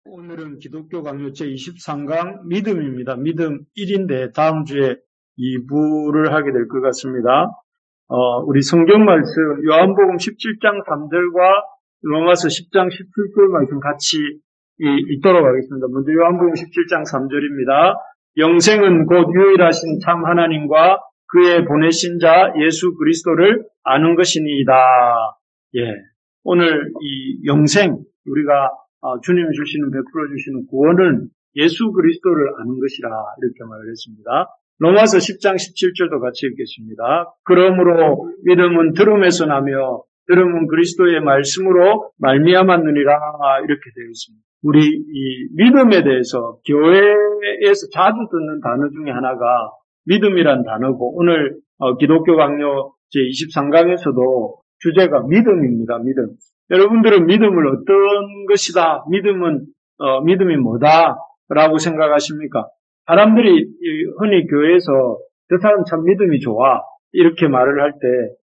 오늘은 기독교 강요 제23강 믿음입니다. 믿음 1인데 다음 주에 2부를 하게 될 것 같습니다. 우리 성경 말씀 요한복음 17장 3절과 로마서 10장 17절 말씀 같이 읽도록 하겠습니다. 먼저 요한복음 17장 3절입니다. 영생은 곧 유일하신 참 하나님과 그의 보내신 자 예수 그리스도를 아는 것이니이다. 예, 오늘 이 영생, 우리가 주님이 주시는, 베풀어 주시는 구원은 예수 그리스도를 아는 것이라 이렇게 말을 했습니다. 로마서 10장 17절도 같이 읽겠습니다. 그러므로 믿음은 들음에서 나며 들음은 그리스도의 말씀으로 말미암았느니라 이렇게 되어 있습니다. 우리 이 믿음에 대해서 교회에서 자주 듣는 단어 중에 하나가 믿음이란 단어고, 오늘 기독교 강요 제23강에서도 주제가 믿음입니다. 믿음. 여러분들은 믿음을 어떤 것이다, 믿음이 뭐다 라고 생각하십니까? 사람들이 흔히 교회에서 저 사람 참 믿음이 좋아 이렇게 말을 할 때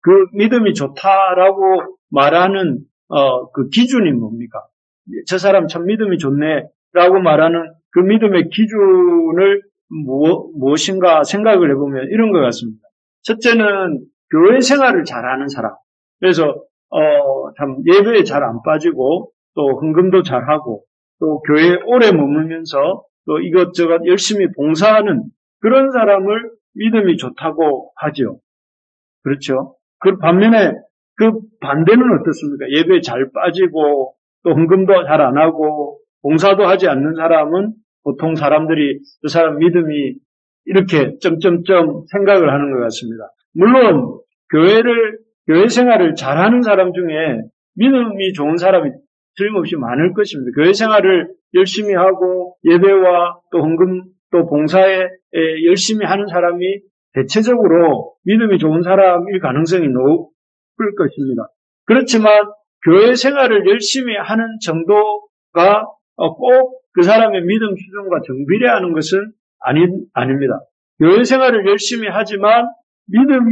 그 믿음이 좋다라고 말하는 그 기준이 뭡니까? 저 사람 참 믿음이 좋네 라고 말하는 그 믿음의 기준을 무엇인가 생각을 해보면 이런 것 같습니다. 첫째는 교회 생활을 잘하는 사람. 그래서 참 예배에 잘 안 빠지고 또 헌금도 잘하고 또 교회에 오래 머물면서 또 이것저것 열심히 봉사하는 그런 사람을 믿음이 좋다고 하죠. 그렇죠? 그 반면에 그 반대는 어떻습니까? 예배에 잘 빠지고 또 헌금도 잘 안 하고 봉사도 하지 않는 사람은 보통 사람들이 그 사람 믿음이 이렇게 점점점 생각을 하는 것 같습니다. 물론 교회 생활을 잘하는 사람 중에 믿음이 좋은 사람이 틀림없이 많을 것입니다. 교회 생활을 열심히 하고 예배와 또 헌금 또 봉사에 열심히 하는 사람이 대체적으로 믿음이 좋은 사람일 가능성이 높을 것입니다. 그렇지만 교회 생활을 열심히 하는 정도가 꼭 그 사람의 믿음 수준과 정비례하는 것은 아닙니다. 교회 생활을 열심히 하지만 믿음이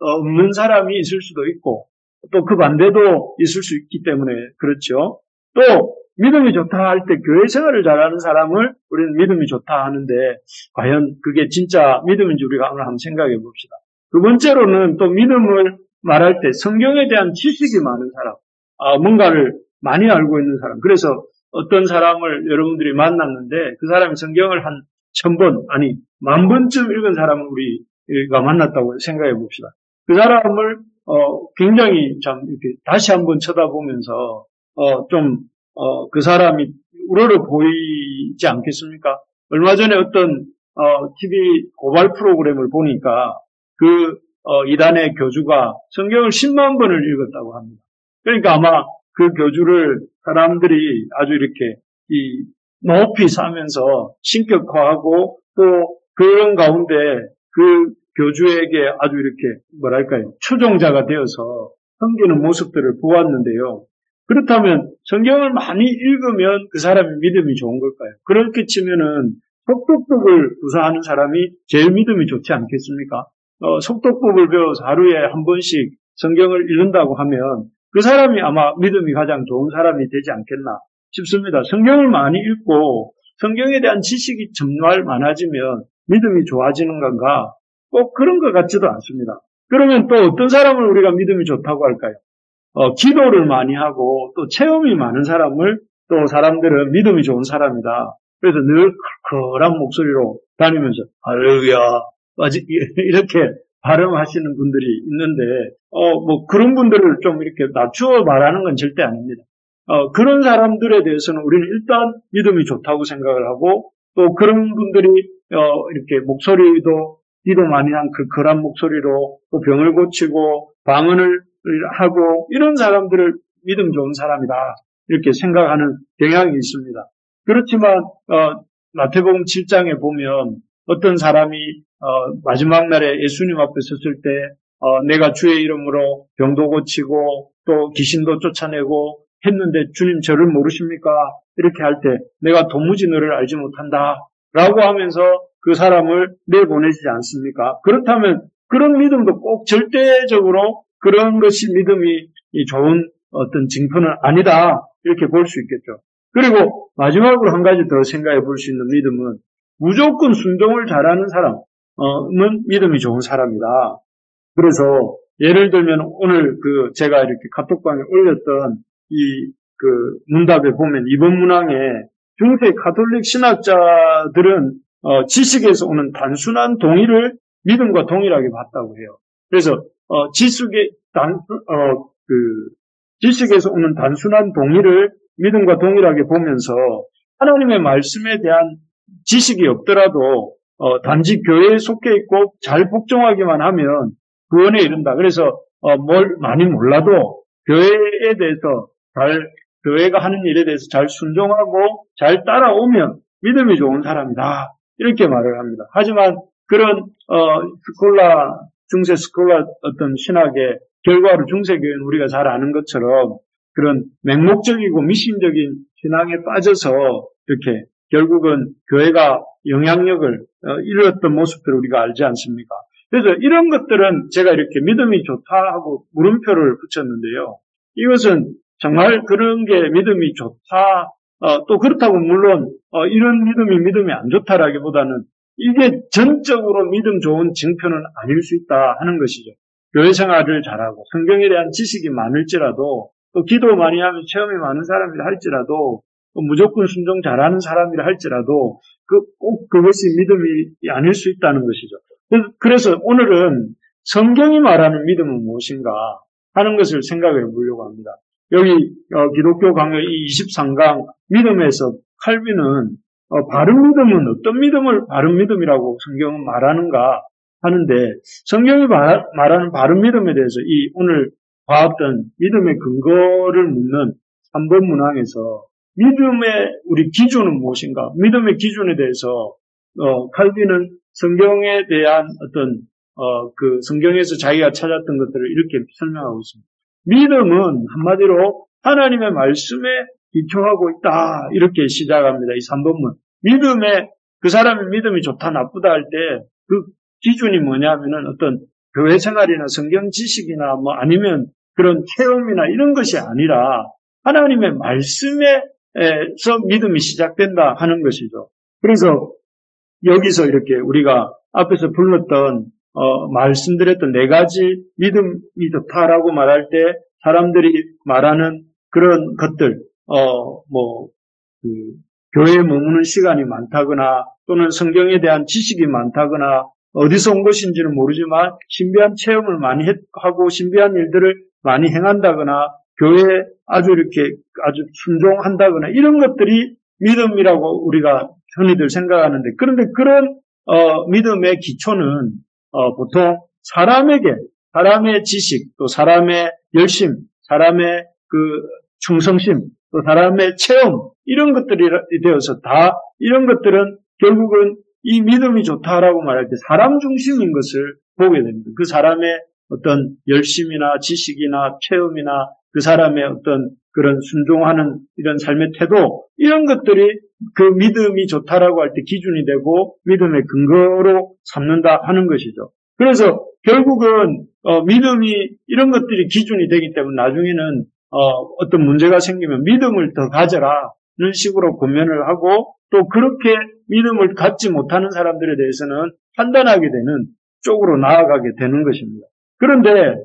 없는 사람이 있을 수도 있고 또 그 반대도 있을 수 있기 때문에 그렇죠. 또 믿음이 좋다 할 때 교회 생활을 잘하는 사람을 우리는 믿음이 좋다 하는데 과연 그게 진짜 믿음인지 우리가 오늘 한번 생각해 봅시다. 두 번째로는 또 믿음을 말할 때 성경에 대한 지식이 많은 사람, 뭔가를 많이 알고 있는 사람. 그래서 어떤 사람을 여러분들이 만났는데 그 사람이 성경을 한 1000번, 아니 10,000번쯤 읽은 사람을 우리가 만났다고 생각해 봅시다. 그 사람을 굉장히 참 이렇게 다시 한번 쳐다보면서 그 사람이 우러러 보이지 않겠습니까? 얼마 전에 어떤 TV 고발 프로그램을 보니까 이단의 교주가 성경을 10만 번을 읽었다고 합니다. 그러니까 아마 그 교주를 사람들이 아주 이렇게 높이 사면서 신격화하고 또 그런 가운데 그 교주에게 아주 이렇게 뭐랄까요, 추종자가 되어서 섬기는 모습들을 보았는데요. 그렇다면 성경을 많이 읽으면 그 사람의 믿음이 좋은 걸까요? 그렇게 치면은 속독법을 구사하는 사람이 제일 믿음이 좋지 않겠습니까? 속독법을 배워서 하루에 한 번씩 성경을 읽는다고 하면 그 사람이 아마 믿음이 가장 좋은 사람이 되지 않겠나 싶습니다. 성경을 많이 읽고 성경에 대한 지식이 정말 많아지면 믿음이 좋아지는 건가? 꼭 그런 것 같지도 않습니다. 그러면 또 어떤 사람을 우리가 믿음이 좋다고 할까요? 기도를 많이 하고 또 체험이 많은 사람을 또 사람들은 믿음이 좋은 사람이다. 그래서 늘 컬컬한 목소리로 다니면서 할렐루야 이렇게 발음하시는 분들이 있는데 그런 분들을 좀 이렇게 낮추어 말하는 건 절대 아닙니다. 그런 사람들에 대해서는 우리는 일단 믿음이 좋다고 생각을 하고 또 그런 분들이 이렇게 목소리도 기도 많이 한 컬컬한 목소리로 또 병을 고치고 방언을 하고 이런 사람들을 믿음 좋은 사람이다 이렇게 생각하는 경향이 있습니다. 그렇지만 마태복음 7장에 보면 어떤 사람이 마지막 날에 예수님 앞에 섰을 때 내가 주의 이름으로 병도 고치고 또 귀신도 쫓아내고 했는데 주님 저를 모르십니까? 이렇게 할 때 내가 도무지 너를 알지 못한다 라고 하면서 그 사람을 내보내지 않습니까? 그렇다면 그런 믿음도 꼭 절대적으로 그런 것이 믿음이 좋은 어떤 징표는 아니다 이렇게 볼 수 있겠죠. 그리고 마지막으로 한 가지 더 생각해 볼 수 있는 믿음은 무조건 순종을 잘하는 사람은 믿음이 좋은 사람이다. 그래서 예를 들면 오늘 제가 이렇게 카톡방에 올렸던 이 문답에 보면 이번 문항에 중세 가톨릭 신학자들은 지식에서 오는 단순한 동의를 믿음과 동일하게 봤다고 해요. 그래서 지식에서 오는 단순한 동의를 믿음과 동일하게 보면서 하나님의 말씀에 대한 지식이 없더라도 단지 교회에 속해 있고 잘 복종하기만 하면 구원에 이른다. 그래서 뭘 많이 몰라도 교회에 대해서 교회가 하는 일에 대해서 잘 순종하고 잘 따라오면 믿음이 좋은 사람이다. 이렇게 말을 합니다. 하지만 그런 중세 스콜라 어떤 신학의 결과로 중세교회는 우리가 잘 아는 것처럼 그런 맹목적이고 미신적인 신앙에 빠져서 이렇게 결국은 교회가 영향력을 잃었던 모습들을 우리가 알지 않습니까? 그래서 이런 것들은 제가 이렇게 믿음이 좋다 하고 물음표를 붙였는데요. 이것은 정말 그런 게 믿음이 좋다, 또 그렇다고 물론 이런 믿음이 안 좋다라기보다는 이게 전적으로 믿음 좋은 증표는 아닐 수 있다 하는 것이죠. 교회 생활을 잘하고 성경에 대한 지식이 많을지라도 또 기도 많이 하면 체험이 많은 사람이라 할지라도 무조건 순종 잘하는 사람이라 할지라도 꼭 그것이 믿음이 아닐 수 있다는 것이죠. 그래서 오늘은 성경이 말하는 믿음은 무엇인가 하는 것을 생각해 보려고 합니다. 여기 기독교 강요 23강 믿음에서 칼빈은 바른 믿음은 어떤 믿음을 바른 믿음이라고 성경은 말하는가 하는데 성경이 말하는 바른 믿음에 대해서 이 오늘 봐왔던 믿음의 근거를 묻는 3번 문항에서 믿음의 우리 기준은 무엇인가? 믿음의 기준에 대해서 칼빈은 성경에 대한 어떤 성경에서 자기가 찾았던 것들을 이렇게 설명하고 있습니다. 믿음은 한마디로 하나님의 말씀에 기초하고 있다. 이렇게 시작합니다. 이 3번문. 그 사람의 믿음이 좋다, 나쁘다 할 때 그 기준이 뭐냐면은 어떤 교회 생활이나 성경 지식이나 아니면 그런 체험이나 이런 것이 아니라 하나님의 말씀에서 믿음이 시작된다 하는 것이죠. 그래서 여기서 이렇게 우리가 앞에서 불렀던 말씀드렸던 4가지 믿음이 좋다라고 말할 때 사람들이 말하는 그런 것들, 교회에 머무는 시간이 많다거나 또는 성경에 대한 지식이 많다거나 어디서 온 것인지는 모르지만 신비한 체험을 많이 하고 신비한 일들을 많이 행한다거나 교회에 아주 순종한다거나 이런 것들이 믿음이라고 우리가 흔히들 생각하는데 그런데 그런 믿음의 기초는 보통 사람의 지식, 또 사람의 열심, 사람의 충성심, 또 사람의 체험 이런 것들이 되어서 다 이런 것들은 결국은 이 믿음이 좋다라고 말할 때 사람 중심인 것을 보게 됩니다. 그 사람의 어떤 열심이나 지식이나 체험이나 그 사람의 어떤 그런 순종하는 이런 삶의 태도 이런 것들이 그 믿음이 좋다라고 할 때 기준이 되고 믿음의 근거로 삼는다 하는 것이죠. 그래서 결국은 믿음이 이런 것들이 기준이 되기 때문에 나중에는 어떤 문제가 생기면 믿음을 더 가져라는 식으로 권면을 하고 또 그렇게 믿음을 갖지 못하는 사람들에 대해서는 판단하게 되는 쪽으로 나아가게 되는 것입니다. 그런데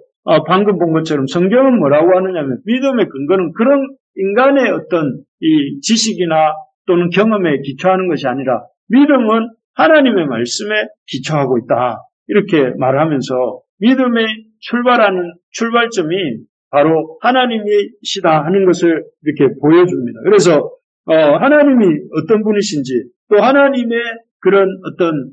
방금 본 것처럼 성경은 뭐라고 하느냐면 믿음의 근거는 그런 인간의 어떤 이 지식이나 또는 경험에 기초하는 것이 아니라 믿음은 하나님의 말씀에 기초하고 있다. 이렇게 말하면서 믿음의 출발하는 출발점이 바로 하나님이시다 하는 것을 이렇게 보여줍니다. 그래서 하나님이 어떤 분이신지 또 하나님의 그런 어떤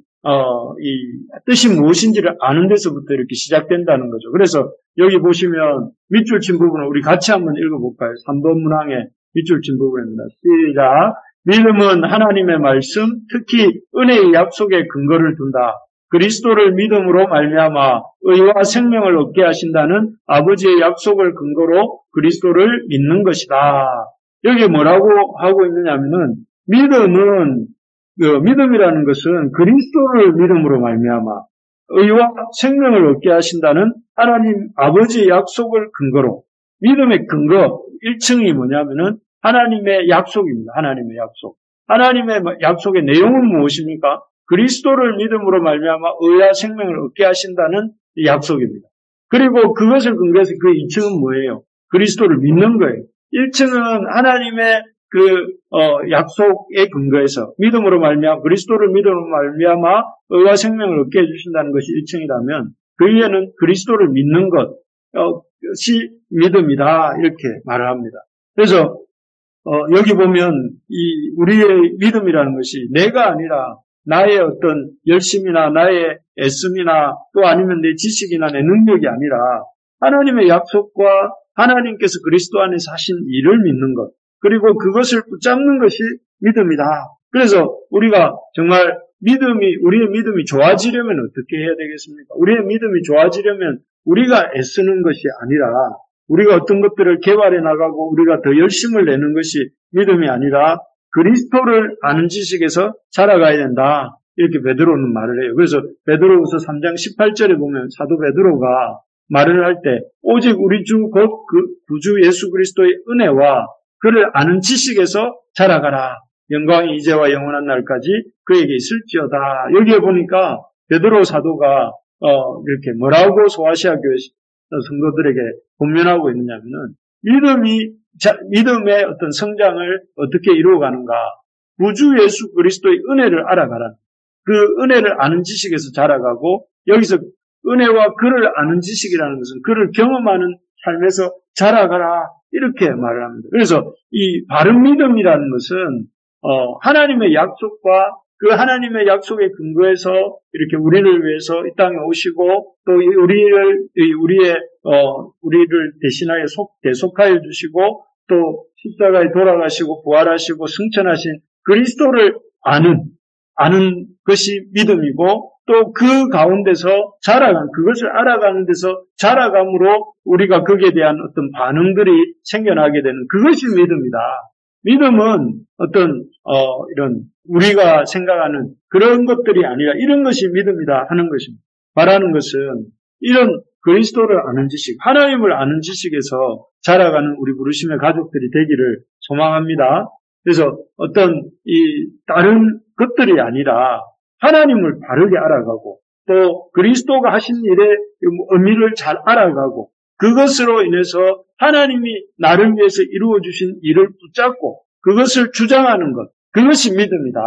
이 뜻이 무엇인지를 아는 데서부터 이렇게 시작된다는 거죠. 그래서 여기 보시면 밑줄 친 부분을 우리 같이 한번 읽어볼까요? 3번 문항의 밑줄 친 부분입니다. 시작. 믿음은 하나님의 말씀, 특히 은혜의 약속에 근거를 둔다. 그리스도를 믿음으로 말미암아 의와 생명을 얻게 하신다는 아버지의 약속을 근거로 그리스도를 믿는 것이다. 여기 뭐라고 하고 있느냐면은 믿음이라는 것은 그리스도를 믿음으로 말미암아 의와 생명을 얻게 하신다는 하나님 아버지의 약속을 근거로 믿음의 근거 1층이 뭐냐면은 하나님의 약속입니다. 하나님의 약속. 하나님의 약속의 내용은 무엇입니까? 그리스도를 믿음으로 말미암아 의와 생명을 얻게 하신다는 약속입니다. 그리고 그것을 근거해서 그 2층은 뭐예요? 그리스도를 믿는 거예요. 1층은 하나님의 약속에 근거해서 믿음으로 말미암아 그리스도를 믿음으로 말미암아 의와 생명을 얻게 해주신다는 것이 1층이라면 그 위에는 그리스도를 믿는 것이 믿음이다 이렇게 말을 합니다. 그래서 여기 보면 우리의 믿음이라는 것이 내가 아니라 나의 어떤 열심이나 나의 애씀이나 또 아니면 내 지식이나 내 능력이 아니라 하나님의 약속과 하나님께서 그리스도 안에서 하신 일을 믿는 것, 그리고 그것을 붙잡는 것이 믿음이다. 그래서 우리가 정말 우리의 믿음이 좋아지려면 어떻게 해야 되겠습니까? 우리의 믿음이 좋아지려면 우리가 애쓰는 것이 아니라 우리가 어떤 것들을 개발해 나가고 우리가 더 열심을 내는 것이 믿음이 아니라 그리스도를 아는 지식에서 자라가야 된다. 이렇게 베드로는 말을 해요. 그래서 베드로후서 3장 18절에 보면 사도 베드로가 말을 할 때 오직 우리 주 곧 그 구주 예수 그리스도의 은혜와 그를 아는 지식에서 자라가라. 영광이 이제와 영원한 날까지 그에게 있을지어다. 여기에 보니까 베드로 사도가 이렇게 뭐라고 소아시아 교회 성도들에게 권면하고 있느냐면은 믿음의 어떤 성장을 어떻게 이루어가는가? 구주 예수 그리스도의 은혜를 알아가라. 그 은혜를 아는 지식에서 자라가고 여기서 은혜와 그를 아는 지식이라는 것은 그를 경험하는 삶에서 자라가라 이렇게 말을 합니다. 그래서 이 바른 믿음이라는 것은 하나님의 약속과 그 하나님의 약속에 근거해서 이렇게 우리를 위해서 이 땅에 오시고 또 우리를 대신하여 대속하여 주시고 또 십자가에 돌아가시고 부활하시고 승천하신 그리스도를 아는 것이 믿음이고 또 그 가운데서 그것을 알아가는 데서 자라감으로 우리가 거기에 대한 어떤 반응들이 생겨나게 되는 그것이 믿음이다. 믿음은 어떤 이런 우리가 생각하는 그런 것들이 아니라 이런 것이 믿음이다 하는 것입니다. 말하는 것은 이런 그리스도를 아는 지식, 하나님을 아는 지식에서 자라가는 우리 부르심의 가족들이 되기를 소망합니다. 그래서 어떤 다른 것들이 아니라 하나님을 바르게 알아가고 또 그리스도가 하신 일의 의미를 잘 알아가고 그것으로 인해서 하나님이 나를 위해서 이루어주신 일을 붙잡고 그것을 주장하는 것, 그것이 믿음이다.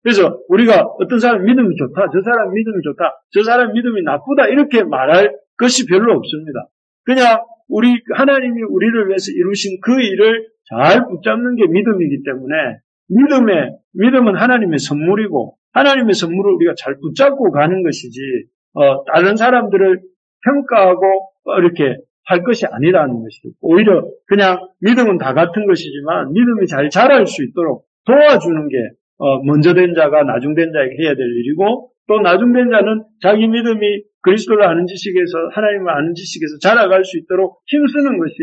그래서 우리가 어떤 사람 믿음이 좋다, 저 사람 믿음이 좋다, 저 사람 믿음이 나쁘다 이렇게 말할 것이 별로 없습니다. 그냥 하나님이 우리를 위해서 이루신 그 일을 잘 붙잡는 게 믿음이기 때문에 믿음은 하나님의 선물이고 하나님의 선물을 우리가 잘 붙잡고 가는 것이지 다른 사람들을 평가하고 이렇게 할 것이 아니라는 것이죠. 오히려 그냥 믿음은 다 같은 것이지만 믿음이 잘 자랄 수 있도록 도와주는 게 먼저 된 자가 나중된 자에게 해야 될 일이고 또 나중된 자는 자기 믿음이 그리스도를 아는 지식에서 하나님을 아는 지식에서 자라갈 수 있도록 힘쓰는 것이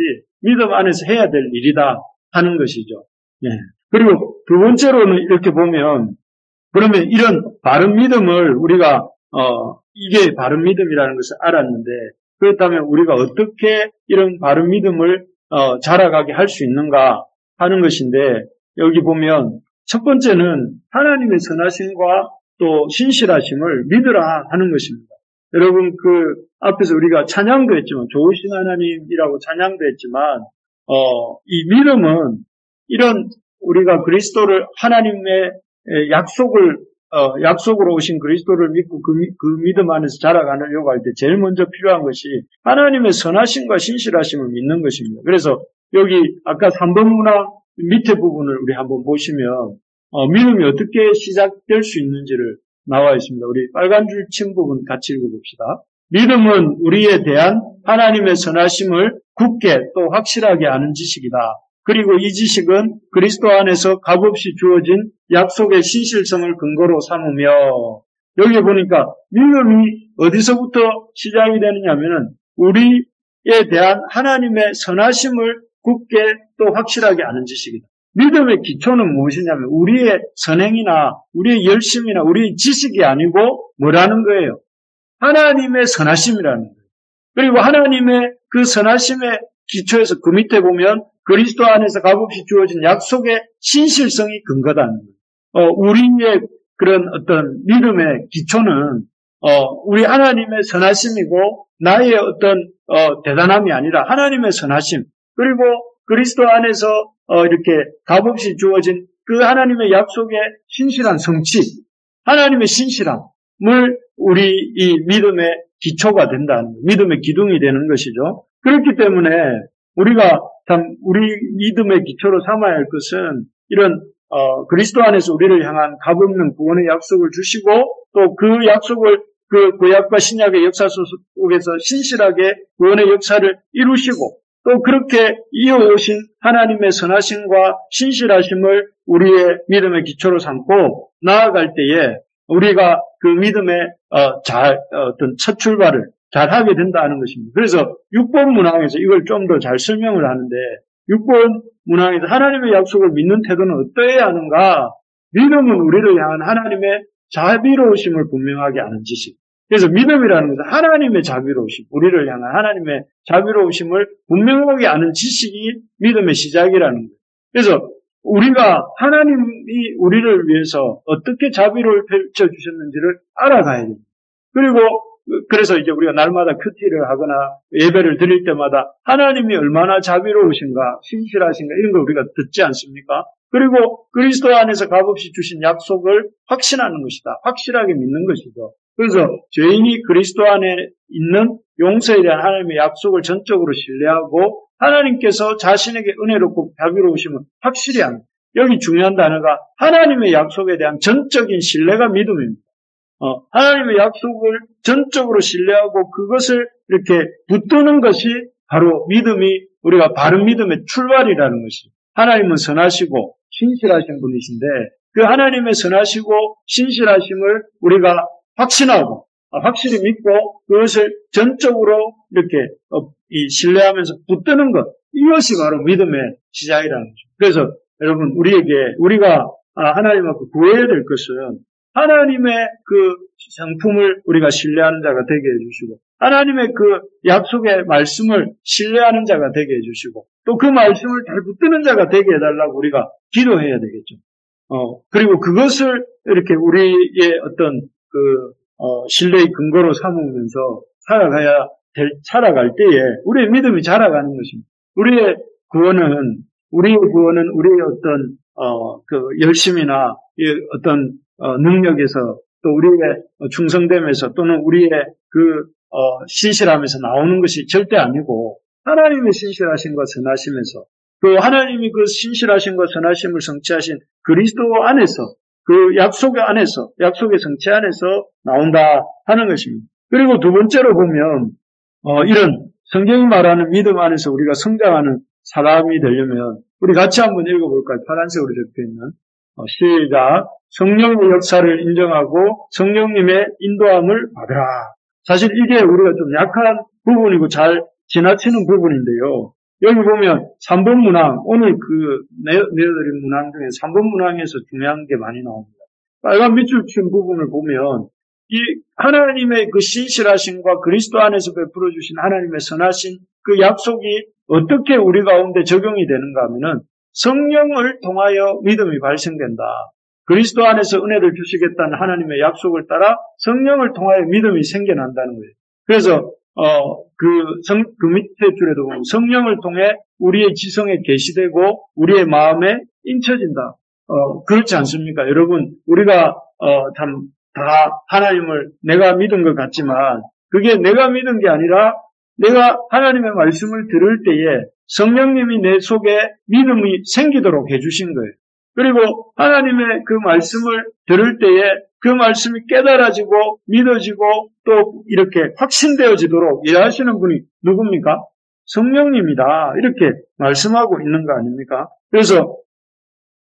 믿음 안에서 해야 될 일이다 하는 것이죠. 예. 그리고 두 번째로는 이렇게 보면 그러면 이런 바른 믿음을 우리가 이게 바른 믿음이라는 것을 알았는데 그렇다면 우리가 어떻게 이런 바른 믿음을 자라가게 할 수 있는가 하는 것인데 여기 보면 첫 번째는 하나님의 선하심과 또 신실하심을 믿으라 하는 것입니다. 여러분 그 앞에서 우리가 찬양도 했지만 좋으신 하나님이라고 찬양도 했지만 이 믿음은 이런 우리가 그리스도를 하나님의 약속으로 오신 그리스도를 믿고 그 믿음 안에서 자라가려고 할 때 제일 먼저 필요한 것이 하나님의 선하심과 신실하심을 믿는 것입니다. 그래서 여기 아까 3번 문항 밑에 부분을 우리 한번 보시면 믿음이 어떻게 시작될 수 있는지를 나와 있습니다. 우리 빨간 줄 친 부분 같이 읽어봅시다. 믿음은 우리에 대한 하나님의 선하심을 굳게 또 확실하게 아는 지식이다. 그리고 이 지식은 그리스도 안에서 값없이 주어진 약속의 신실성을 근거로 삼으며 여기 보니까 믿음이 어디서부터 시작이 되느냐면은 우리에 대한 하나님의 선하심을 굳게 또 확실하게 아는 지식이다. 믿음의 기초는 무엇이냐면 우리의 선행이나 우리의 열심이나 우리의 지식이 아니고 뭐라는 거예요? 하나님의 선하심이라는 거예요. 그리고 하나님의 그 선하심의 기초에서 그 밑에 보면 그리스도 안에서 값없이 주어진 약속의 신실성이 근거다는 거예요. 우리의 그런 어떤 믿음의 기초는 우리 하나님의 선하심이고 나의 어떤 대단함이 아니라 하나님의 선하심, 그리고 그리스도 안에서 이렇게 값없이 주어진 그 하나님의 약속의 신실한 성취, 하나님의 신실함을 우리 이 믿음의 기초가 된다는, 믿음의 기둥이 되는 것이죠. 그렇기 때문에 우리가 참 우리 믿음의 기초로 삼아야 할 것은 이런 그리스도 안에서 우리를 향한 값없는 구원의 약속을 주시고 또 그 약속을 그 구약과 신약의 역사 속에서 신실하게 구원의 역사를 이루시고 또 그렇게 이어오신 하나님의 선하심과 신실하심을 우리의 믿음의 기초로 삼고 나아갈 때에 우리가 그 믿음의 어떤 첫 출발을 잘 하게 된다는 것입니다. 그래서 6번 문항에서 이걸 좀 더 잘 설명을 하는데 6번 문항에서 하나님의 약속을 믿는 태도는 어떠해야 하는가? 믿음은 우리를 향한 하나님의 자비로우심을 분명하게 아는 지식. 그래서 믿음이라는 것은 하나님의 자비로우심, 우리를 향한 하나님의 자비로우심을 분명하게 아는 지식이 믿음의 시작이라는 거예요. 그래서 우리가 하나님이 우리를 위해서 어떻게 자비를 펼쳐주셨는지를 알아가야 됩니다. 그리고 그래서 이제 우리가 날마다 큐티를 하거나 예배를 드릴 때마다 하나님이 얼마나 자비로우신가, 신실하신가 이런 걸 우리가 듣지 않습니까? 그리고 그리스도 안에서 값없이 주신 약속을 확신하는 것이다. 확실하게 믿는 것이죠. 그래서 죄인이 그리스도 안에 있는 용서에 대한 하나님의 약속을 전적으로 신뢰하고 하나님께서 자신에게 은혜롭고 자비로우심을 확실히 합니다. 여기 중요한 단어가 하나님의 약속에 대한 전적인 신뢰가 믿음입니다. 하나님의 약속을 전적으로 신뢰하고 그것을 이렇게 붙드는 것이 바로 믿음이 우리가 바른 믿음의 출발이라는 것이. 하나님은 선하시고 신실하신 분이신데 그 하나님의 선하시고 신실하심을 우리가 확신하고 확실히 믿고 그것을 전적으로 이렇게 신뢰하면서 붙드는 것, 이것이 바로 믿음의 시작이라는 거죠. 그래서 여러분 우리가 하나님 앞에 구해야 될 것은 하나님의 그 성품을 우리가 신뢰하는 자가 되게 해주시고 하나님의 그 약속의 말씀을 신뢰하는 자가 되게 해주시고 또 그 말씀을 잘 붙드는 자가 되게 해달라고 우리가 기도해야 되겠죠. 그리고 그것을 이렇게 우리의 어떤 신뢰의 근거로 삼으면서 살아갈 때에 우리의 믿음이 자라가는 것입니다. 우리의 구원은 우리의 어떤 열심이나 어떤 능력에서 또 우리의 충성됨에서 또는 우리의 신실함에서 나오는 것이 절대 아니고 하나님의 신실하심과 선하심에서 그 하나님이 그 신실하심과 선하심을 성취하신 그리스도 안에서 그 약속의 성취 안에서 나온다 하는 것입니다. 그리고 두 번째로 보면 이런 성경이 말하는 믿음 안에서 우리가 성장하는 사람이 되려면 우리 같이 한번 읽어볼까요? 파란색으로 적혀있는 시작. 성령의 역사를 인정하고 성령님의 인도함을 받으라. 사실 이게 우리가 좀 약한 부분이고 잘 지나치는 부분인데요. 여기 보면 3번 문항, 오늘 내어드린 문항 중에 3번 문항에서 중요한 게 많이 나옵니다. 빨간 밑줄 친 부분을 보면 이 하나님의 그 신실하심과 그리스도 안에서 베풀어 주신 하나님의 선하신 그 약속이 어떻게 우리 가운데 적용이 되는가 하면은 성령을 통하여 믿음이 발생된다. 그리스도 안에서 은혜를 주시겠다는 하나님의 약속을 따라 성령을 통하여 믿음이 생겨난다는 거예요. 그래서 그 밑에 줄에도 보면 성령을 통해 우리의 지성에 계시되고 우리의 마음에 인쳐진다. 그렇지 않습니까? 여러분, 우리가 참 다 하나님을 내가 믿은 것 같지만 그게 내가 믿은 게 아니라 내가 하나님의 말씀을 들을 때에 성령님이 내 속에 믿음이 생기도록 해주신 거예요. 그리고 하나님의 그 말씀을 들을 때에 그 말씀이 깨달아지고 믿어지고 또 이렇게 확신되어지도록 일하시는 분이 누굽니까? 성령님이다. 이렇게 말씀하고 있는 거 아닙니까? 그래서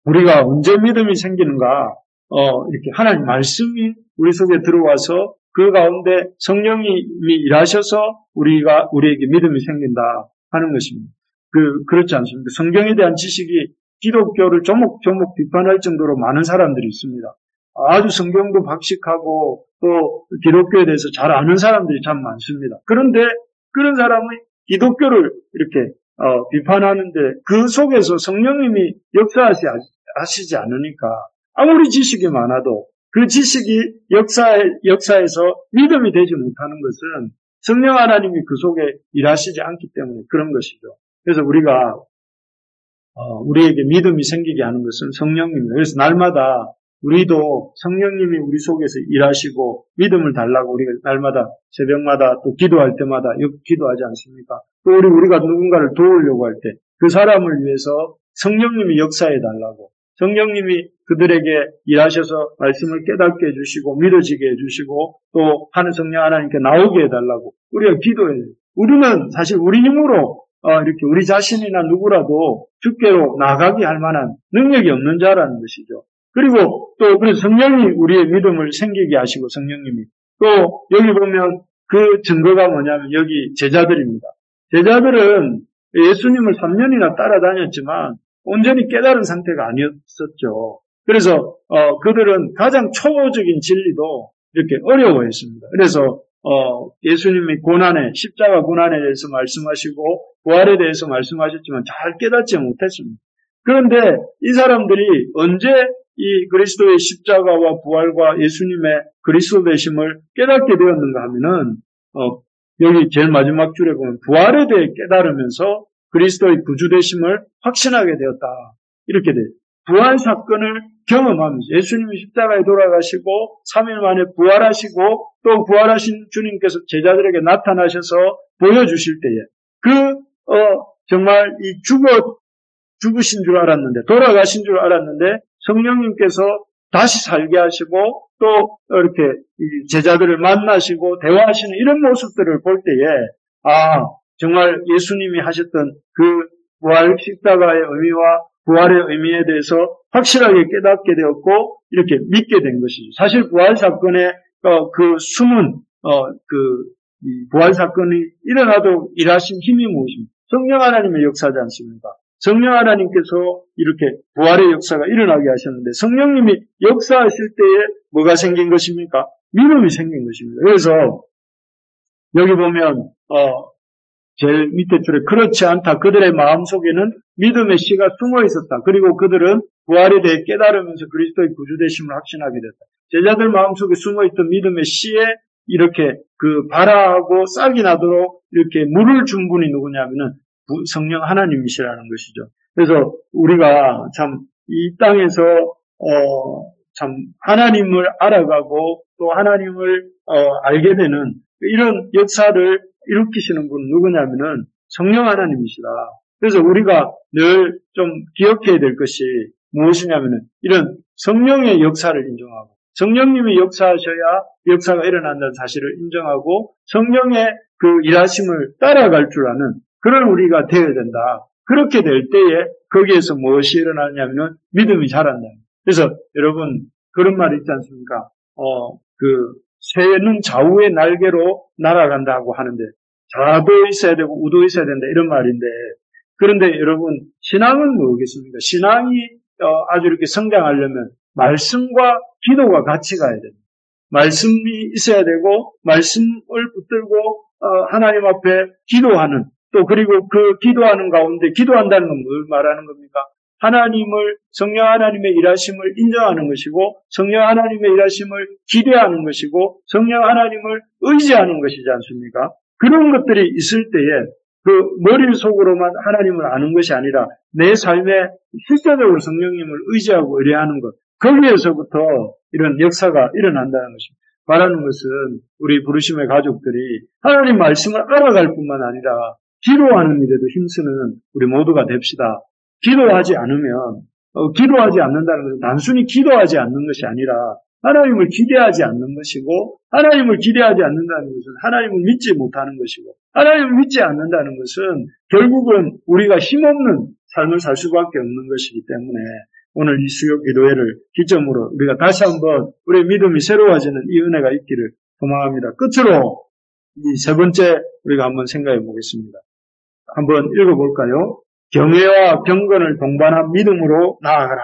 우리가 언제 믿음이 생기는가? 이렇게 하나님 말씀이 우리 속에 들어와서 그 가운데 성령님이 일하셔서 우리에게 믿음이 생긴다 하는 것입니다. 그렇지 않습니까? 성경에 대한 지식이 기독교를 조목조목 비판할 정도로 많은 사람들이 있습니다. 아주 성경도 박식하고 또 기독교에 대해서 잘 아는 사람들이 참 많습니다. 그런데 그런 사람이 기독교를 이렇게 비판하는데 그 속에서 성령님이 역사하시지 않으니까 아무리 지식이 많아도 그 지식이 역사에서 믿음이 되지 못하는 것은 성령 하나님이 그 속에 일하시지 않기 때문에 그런 것이죠. 그래서 우리에게 믿음이 생기게 하는 것은 성령님이에요. 그래서 날마다 우리도 성령님이 우리 속에서 일하시고 믿음을 달라고 우리가 날마다 새벽마다 또 기도할 때마다 기도하지 않습니까? 또 우리가 누군가를 도우려고 할 때 그 사람을 위해서 성령님이 역사해 달라고 성령님이 그들에게 일하셔서 말씀을 깨닫게 해주시고 믿어지게 해주시고 또 하는 성령 하나님께 나오게 해달라고 우리가 기도해요. 우리는 사실 우리 힘으로 이렇게 우리 자신이나 누구라도 주께로 나가게 할 만한 능력이 없는 자라는 것이죠. 그리고 또 그래서 성령이 우리의 믿음을 생기게 하시고 성령님이 또 여기 보면 그 증거가 뭐냐면 여기 제자들입니다. 제자들은 예수님을 3년이나 따라다녔지만 온전히 깨달은 상태가 아니었었죠. 그래서 그들은 가장 초보적인 진리도 이렇게 어려워했습니다. 그래서 예수님이 십자가 고난에 대해서 말씀하시고 부활에 대해서 말씀하셨지만 잘 깨닫지 못했습니다. 그런데 이 사람들이 언제 이 그리스도의 십자가와 부활과 예수님의 그리스도 되심을 깨닫게 되었는가 하면은 여기 제일 마지막 줄에 보면 부활에 대해 깨달으면서 그리스도의 구주 되심을 확신하게 되었다. 이렇게 돼요. 부활 사건을 경험하면서 예수님이 십자가에 돌아가시고 3일 만에 부활하시고 또 부활하신 주님께서 제자들에게 나타나셔서 보여주실 때에 정말 이 죽으신 줄 알았는데 돌아가신 줄 알았는데 성령님께서 다시 살게 하시고 또 이렇게 제자들을 만나시고 대화하시는 이런 모습들을 볼 때에 정말 예수님이 하셨던 그 부활 십자가의 의미와 부활의 의미에 대해서 확실하게 깨닫게 되었고 이렇게 믿게 된 것이죠. 사실 부활 사건의 그 숨은 부활 사건이 일어나도 일하신 힘이 무엇입니까? 성령 하나님의 역사지 않습니까? 성령 하나님께서 이렇게 부활의 역사가 일어나게 하셨는데 성령님이 역사하실 때에 뭐가 생긴 것입니까? 믿음이 생긴 것입니다. 그래서 여기 보면 제일 밑에 줄에 그렇지 않다. 그들의 마음속에는 믿음의 씨가 숨어 있었다. 그리고 그들은 부활에 대해 깨달으면서 그리스도의 구주 되심을 확신하게 됐다. 제자들 마음속에 숨어 있던 믿음의 씨에 이렇게 발아하고 싹이 나도록 이렇게 물을 준 분이 누구냐면은 성령 하나님이시라는 것이죠. 그래서 우리가 참 이 땅에서 참 하나님을 알아가고 또 하나님을 알게 되는 이런 역사를 일으키시는 분은 누구냐면은 성령 하나님이시다. 그래서 우리가 늘 좀 기억해야 될 것이 무엇이냐면은 이런 성령의 역사를 인정하고 성령님이 역사하셔야 역사가 일어난다는 사실을 인정하고 성령의 그 일하심을 따라갈 줄 아는 그런 우리가 되어야 된다. 그렇게 될 때에 거기에서 무엇이 일어나냐면은 믿음이 자란다. 그래서 여러분 그런 말 있지 않습니까? 새는 좌우의 날개로 날아간다고 하는데 좌도 있어야 되고 우도 있어야 된다 이런 말인데 그런데 여러분 신앙은 뭐겠습니까? 신앙이 아주 이렇게 성장하려면 말씀과 기도가 같이 가야 됩니다. 말씀이 있어야 되고 말씀을 붙들고 하나님 앞에 기도하는 또 그리고 그 기도하는 가운데 기도한다는 건 뭘 말하는 겁니까? 성령 하나님의 일하심을 인정하는 것이고 성령 하나님의 일하심을 기대하는 것이고 성령 하나님을 의지하는 것이지 않습니까? 그런 것들이 있을 때에 그 머릿속으로만 하나님을 아는 것이 아니라 내 삶에 실제적으로 성령님을 의지하고 의뢰하는 것 거기에서부터 이런 역사가 일어난다는 것입니다. 말하는 것은 우리 부르심의 가족들이 하나님 말씀을 알아갈 뿐만 아니라 기도하는 일에도 힘쓰는 우리 모두가 됩시다. 기도하지 않으면 기도하지 않는다는 것은 단순히 기도하지 않는 것이 아니라 하나님을 기대하지 않는 것이고 하나님을 기대하지 않는다는 것은 하나님을 믿지 못하는 것이고 하나님을 믿지 않는다는 것은 결국은 우리가 힘없는 삶을 살 수밖에 없는 것이기 때문에 오늘 이 수요 기도회를 기점으로 우리가 다시 한번 우리의 믿음이 새로워지는 이 은혜가 있기를 소망합니다. 끝으로 이 세 번째 우리가 한번 생각해 보겠습니다. 한번 읽어볼까요? 경외와 경건을 동반한 믿음으로 나아가라.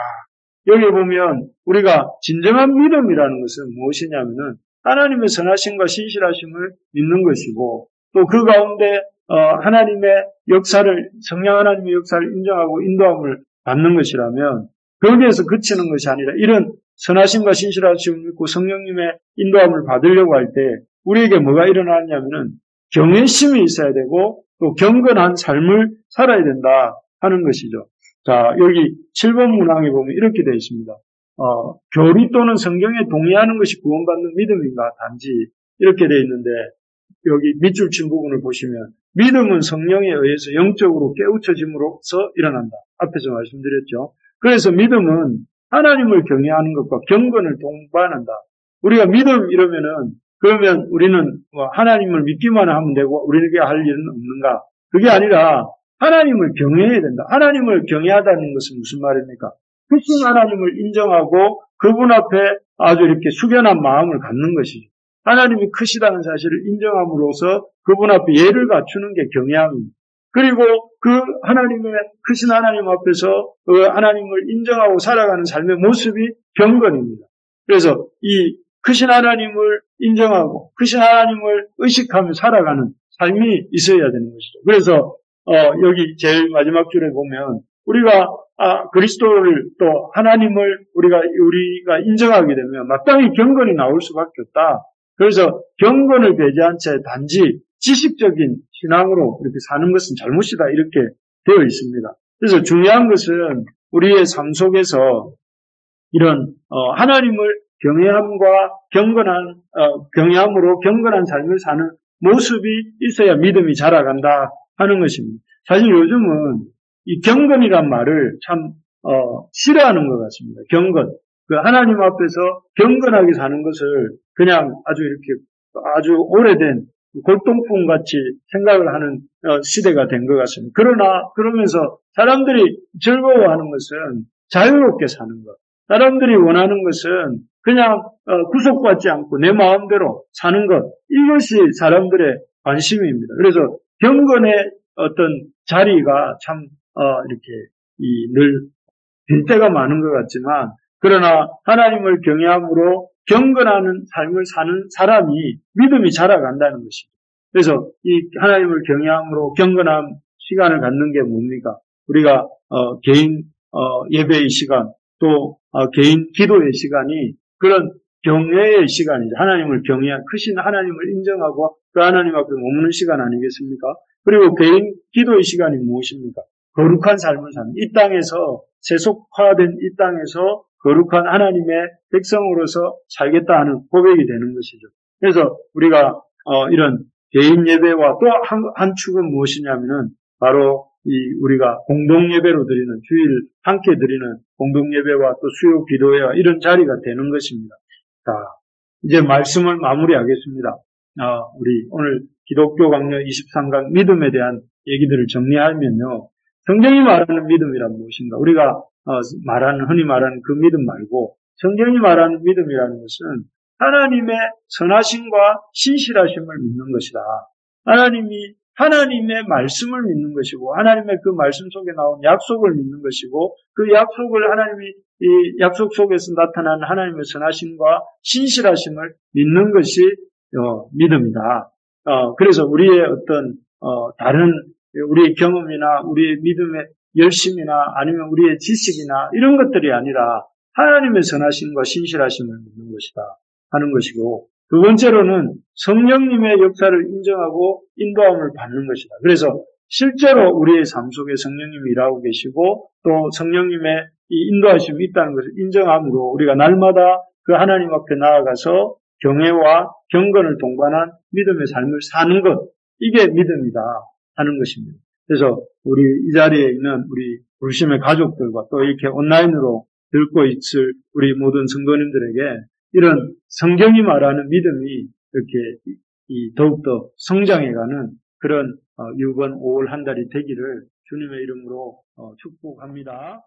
여기 보면 우리가 진정한 믿음이라는 것은 무엇이냐면은 하나님의 선하심과 신실하심을 믿는 것이고 또 그 가운데 하나님의 역사를, 성령 하나님의 역사를 인정하고 인도함을 받는 것이라면 거기에서 그치는 것이 아니라 이런 선하심과 신실하심을 믿고 성령님의 인도함을 받으려고 할 때 우리에게 뭐가 일어나냐면은 경외심이 있어야 되고 또 경건한 삶을 살아야 된다 하는 것이죠. 자, 여기 7번 문항에 보면 이렇게 되어 있습니다. 교리 또는 성경에 동의하는 것이 구원받는 믿음인가 단지 이렇게 되어 있는데 여기 밑줄 친 부분을 보시면 믿음은 성령에 의해서 영적으로 깨우쳐짐으로써 일어난다. 앞에서 말씀드렸죠. 그래서 믿음은 하나님을 경외하는 것과 경건을 동반한다. 우리가 믿음 이러면은 그러면 우리는 하나님을 믿기만 하면 되고 우리에게 할 일은 없는가? 그게 아니라 하나님을 경외해야 된다. 하나님을 경외하다는 것은 무슨 말입니까? 크신 하나님을 인정하고 그분 앞에 아주 이렇게 숙연한 마음을 갖는 것이죠. 하나님이 크시다는 사실을 인정함으로써 그분 앞에 예를 갖추는 게 경외함입니다. 그리고 그 하나님의 크신 하나님 앞에서 그 하나님을 인정하고 살아가는 삶의 모습이 경건입니다. 그래서 이 크신 하나님을 인정하고 크신 하나님을 의식하며 살아가는 삶이 있어야 되는 것이죠. 그래서 여기 제일 마지막 줄에 보면 우리가 그리스도를 또 하나님을 우리가 인정하게 되면 마땅히 경건이 나올 수밖에 없다. 그래서 경건을 배제한 채 단지 지식적인 신앙으로 이렇게 사는 것은 잘못이다 이렇게 되어 있습니다. 그래서 중요한 것은 우리의 삶 속에서 이런 하나님을 경외함과 경외함으로 경건한 삶을 사는 모습이 있어야 믿음이 자라간다 하는 것입니다. 사실 요즘은 이 경건이란 말을 참 싫어하는 것 같습니다. 경건. 그 하나님 앞에서 경건하게 사는 것을 그냥 아주 오래된 골동품 같이 생각을 하는 시대가 된 것 같습니다. 그러면서 사람들이 즐거워하는 것은 자유롭게 사는 것. 사람들이 원하는 것은 그냥 구속받지 않고 내 마음대로 사는 것. 이것이 사람들의 관심입니다. 그래서 경건의 어떤 자리가 참 이렇게 늘 빈 때가 많은 것 같지만 그러나 하나님을 경외함으로 경건하는 삶을 사는 사람이 믿음이 자라간다는 것이죠. 그래서 이 하나님을 경외함으로 경건한 시간을 갖는 게 뭡니까? 우리가 개인 예배의 시간 또 개인 기도의 시간이 그런 경외의 시간이죠. 하나님을 경외한 크신 하나님을 인정하고 그 하나님 앞에 머무는 시간 아니겠습니까? 그리고 개인 기도의 시간이 무엇입니까? 거룩한 삶을 사는 이 땅에서 세속화된 이 땅에서 거룩한 하나님의 백성으로서 살겠다 하는 고백이 되는 것이죠. 그래서 우리가 이런 개인 예배와 또 한 축은 무엇이냐면은 바로 우리가 공동 예배로 드리는 주일 함께 드리는 공동 예배와 또 수요 기도회와 이런 자리가 되는 것입니다. 자, 이제 말씀을 마무리하겠습니다. 우리 오늘 기독교 강력 23강 믿음에 대한 얘기들을 정리하면요. 성경이 말하는 믿음이란 무엇인가? 우리가 흔히 말하는 그 믿음 말고 성경이 말하는 믿음이라는 것은 하나님의 선하심과 신실하심을 믿는 것이다. 하나님의 말씀을 믿는 것이고 하나님의 그 말씀 속에 나온 약속을 믿는 것이고 그 약속을 하나님이 이 약속 속에서 나타나는 하나님의 선하심과 신실하심을 믿는 것이 믿음이다. 그래서 우리의 어떤 다른 우리의 경험이나 우리의 믿음의 열심이나 아니면 우리의 지식이나 이런 것들이 아니라 하나님의 선하심과 신실하심을 믿는 것이다 하는 것이고 두 번째로는 성령님의 역사를 인정하고 인도함을 받는 것이다. 그래서 실제로 우리의 삶 속에 성령님이 일하고 계시고 또 성령님의 이 인도하심이 있다는 것을 인정함으로 우리가 날마다 그 하나님 앞에 나아가서 경외와 경건을 동반한 믿음의 삶을 사는 것, 이게 믿음이다 하는 것입니다. 그래서 우리 이 자리에 있는 우리 불심의 가족들과 또 이렇게 온라인으로 듣고 있을 우리 모든 성도님들에게 이런 성경이 말하는 믿음이 이렇게 더욱더 성장해가는 그런 이번 5월 한 달이 되기를 주님의 이름으로 축복합니다.